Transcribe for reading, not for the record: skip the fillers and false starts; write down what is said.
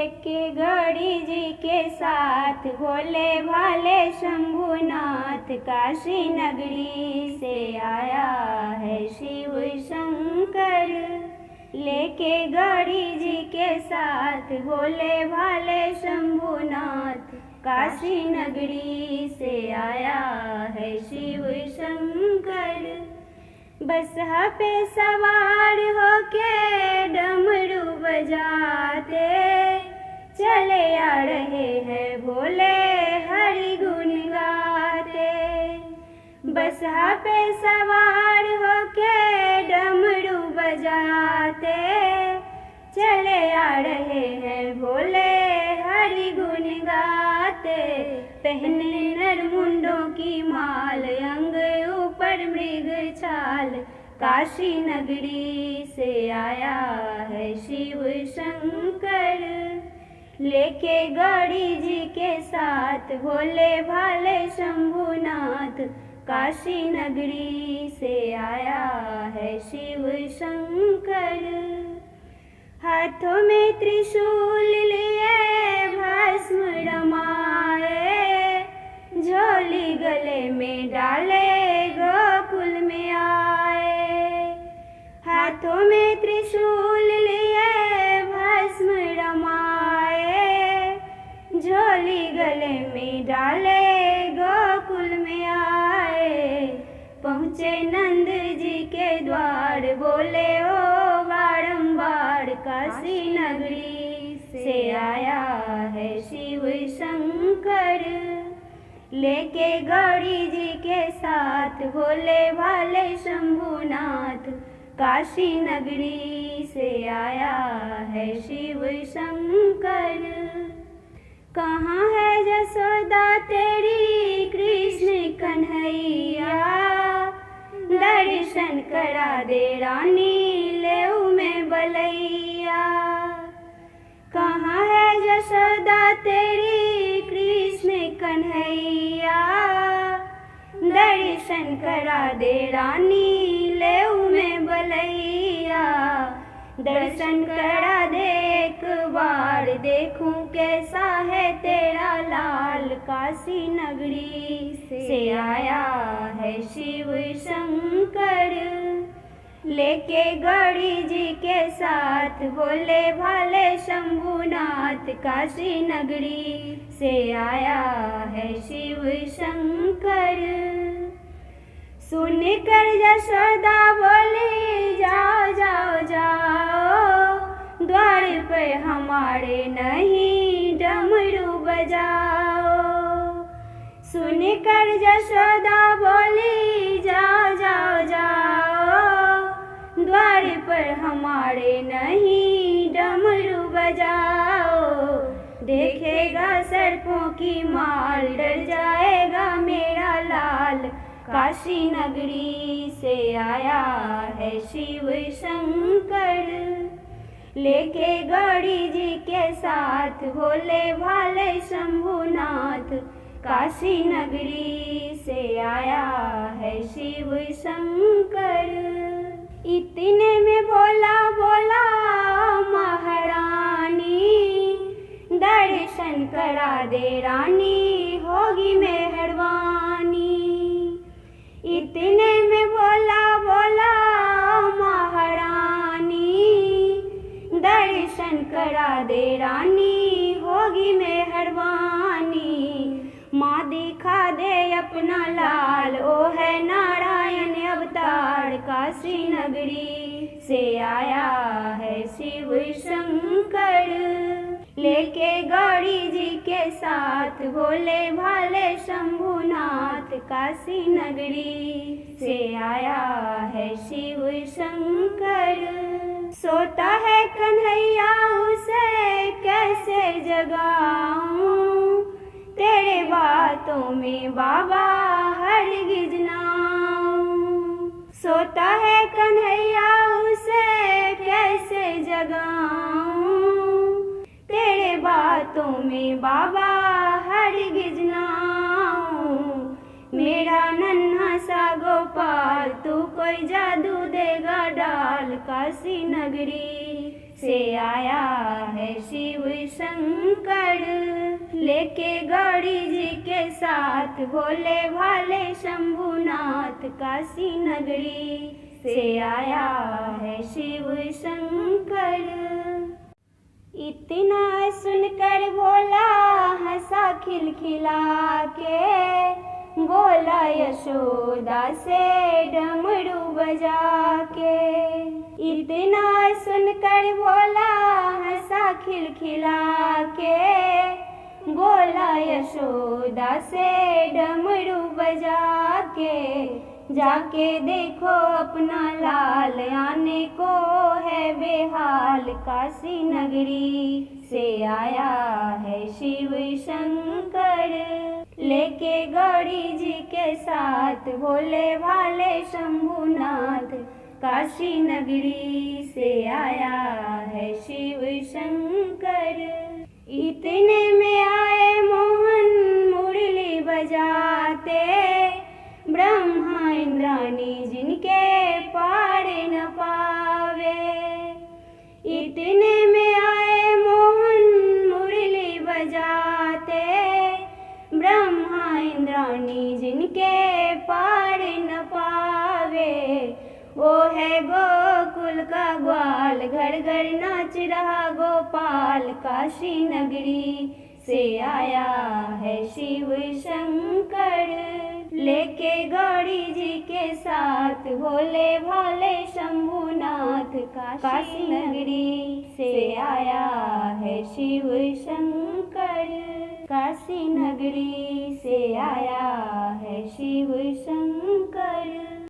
लेके गौरी जी के साथ भोले भाले शंभुनाथ काशी नगरी से आया है शिव शंकर। लेके गौरी जी के साथ भोले भाले शंभुनाथ काशी नगरी से आया है शिव शंकर। बसहा पे सवार होके डमरू बजाते चले आ रहे हैं भोले हरि गुण गाते। बसहा पे सवार होके डमरू बजाते चले आ रहे हैं भोले हरि गुण गाते। पहने नरमुंडों की माल अंग ऊपर मृग छाल काशी नगरी से आया है शिव शंकर। लेके गौरी जी के साथ भोले भाले शंभुनाथ काशी नगरी से आया है शिव शंकर। हाथों में त्रिशूल लिए भस्म रमाए झोली गले में डाले गोकुल में आए। हाथों में त्रिशूल लिए भस्म रमाए झोली गले में डाले गोकुल में आए। पहुँचे नंद जी के द्वार बोले ओ बारंबार काशी नगरी से आया है शिव शंकर। लेके गौरी जी के साथ भोले भाले शंभुनाथ काशी नगरी से आया है शिव शंकर। कहाँ है यशोदा तेरी कृष्ण कन्हैया दर्शन करा दे रानी लेऊ में बलैया। कहाँ है यशोदा तेरी कृष्ण कन्हैया दर्शन करा दे रानी लेऊ में बलैया। दर्शन करा दे एक बार देखूं कैसा है तेरा लाल काशी नगरी से आया है शिव शंकर। लेके गौरी जी के साथ भोले भाले शंभुनाथ काशी नगरी से आया है शिव शंकर। सुन कर यशोदा बोली जाओ जाओ जाओ द्वार पे हमारे नहीं डमरू बजाओ। सुन कर यशोदा बोली जाओ जाओ जाओ द्वार पर हमारे नहीं डमरू बजाओ। देखेगा सर्पों की माल डर जाएगा मेरा लाल काशी नगरी से आया है शिव शंकर। लेके गौरी जी के साथ भोले भाले शंभुनाथ काशी नगरी से आया है शिव शंकर। इतने में बोला बोला महारानी दर्शन करा दे रानी होगी मेहरबानी। इतने में बोला बोला महारानी दर्शन करा दे रानी होगी मेहरबानी। माँ दिखा दे अपना लाल ओ है नारायण अवतार काशी नगरी से आया है शिव शंकर। लेके गौरी जी के साथ भोले भाले शंभुनाथ काशी नगरी से आया है शिव शंकर। सोता है कन्हैया उसे कैसे जगाऊं तेरे बातों में बाबा हरगिज ना आऊं। सोता है कन्हैया उसे कैसे जगाऊं तेरे बातों में बाबा हरगिज ना आऊं। मेरा नन्हा सा गोपाल तू कोई जादू देगा डाल काशी नगरी से आया है शिव शंकर। लेके गौरी जी के साथ भोले भाले शंभुनाथ, काशी नगरी से आया है शिव शंकर। इतना सुनकर भोला हंसा खिलखिला के, बोला यशोदा से डमरू बजा के। इतना सुनकर भोला हंसा खिलखिला के, बोला यशोदा से डमरू बजा के। जाके देखो अपना लाल, आने को है बेहाल, काशी नगरी से आया है शिव शंकर। लेके गौरी जी के साथ भोले भाले शंभुनाथ, काशी नगरी से आया है शिव शंकर। इतने में आए मोहन मुरली बजाते, ब्रह्मा इंद्राणी जिनके पार न पावे। इतने में आए मोहन मुरली बजाते, ब्रह्मा इंद्राणी जिनके पार न पावे। वो है गोकुल का ग्वाल, घर घर नाच रहा गोपाल, काशी नगरी से आया है शिव शंकर। लेके गौरी जी के साथ भोले भाले शंभुनाथ, काशी नगरी से आया है शिव शंकर। काशी नगरी से आया है शिव शंकर।